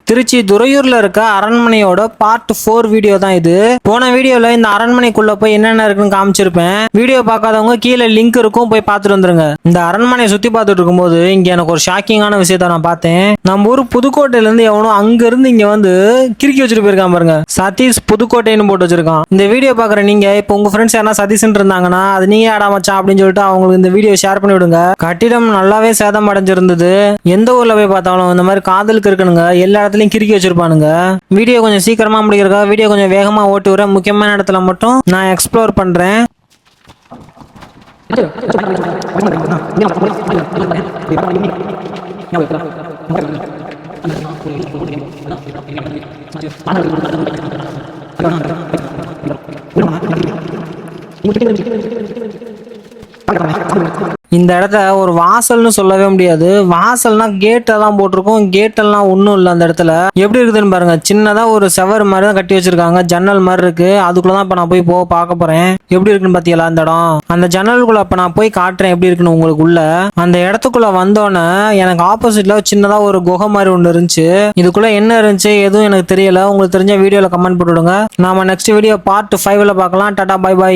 திருச்சி துறையூர்ல இருக்க அரண்மனையோட part 4 video தான் இது. போன வீடியோல இந்த அரண்மனைக்குள்ள போய் என்னென்ன இருக்குன்னு காமிச்சிருப்பேன். வீடியோ பார்க்காதவங்க கீழே லிங்க் இருக்கும், போய் பார்த்துட்டு வந்துருங்க. இந்த அரண்மனையை சுத்தி பார்த்துட்டு இருக்கும்போது இங்க எனக்கு ஒரு ஷாக்கிங்கான விஷயத்த நான் பார்த்தேன். நம்ம ஊர் புதுக்கோட்டையில இருந்து எவனோ அங்க இருந்து இங்க வந்து கிறுக்கி வச்சுட்டு போயிருக்கான் பாருங்க. சதீஷ் புதுக்கோட்டைன்னு போட்டு வச்சிருக்கான். இந்த வீடியோ பாக்குற நீங்க இப்ப உங்க ஃப்ரெண்ட்ஸ் யாரா சதீஷ் இருந்தாங்கன்னா அது நீங்க ஆடா மச்சான் அப்படின்னு சொல்லிட்டு அவங்களுக்கு இந்த வீடியோ ஷேர் பண்ணி விடுங்க. கட்டிடம் நல்லாவே சேதம் அடைஞ்சிருந்தது. எந்த ஊர்ல போய் பார்த்தாலும் இந்த மாதிரி காதலுக்கு இருக்கணுங்க, எல்லா இடத்துலயும் கிறுக்கி வச்சிருப்பானுங்க. வீடியோ கொஞ்சம் சீக்கிரமா முடிக்கிறதா வீடியோ கொஞ்சம் வேகமா ஓட்டி வர முக்கியமான இடத்துல மட்டும் நான் எக்ஸ்ப்ளோர் பண்றேன். இந்த இடத்த ஒரு வாசல்னு சொல்லவே முடியாது. வாசல்னா கேட் எல்லாம் போட்டிருக்கோம், கேட் எல்லாம் ஒன்றும் இல்லை. அந்த இடத்துல எப்படி இருக்குதுன்னு பாருங்க. சின்னதா ஒரு செவர் மாதிரி தான் கட்டி வச்சிருக்காங்க, ஜன்னல் மாதிரி இருக்கு. அதுக்குள்ளதான் இப்ப நான் போய் பார்க்க போறேன். எப்படி இருக்குன்னு பாத்தீங்களா அந்த இடம். அந்த ஜன்னலுக்குள்ள இப்ப நான் போய் காட்டுறேன் எப்படி இருக்குன்னு உங்களுக்கு. உள்ள அந்த இடத்துக்குள்ள வந்தோன்னே எனக்கு ஆப்போசிட்ல சின்னதா ஒரு குகை மாதிரி ஒன்று இருந்துச்சு. இதுக்குள்ள என்ன இருந்துச்சு எதுவும் எனக்கு தெரியல. உங்களுக்கு தெரிஞ்ச வீடியோல கமெண்ட் போட்டுவிடுங்க. நாம நெக்ஸ்ட் வீடியோ பார்ட் 5ல பார்க்கலாம். Tata bye by.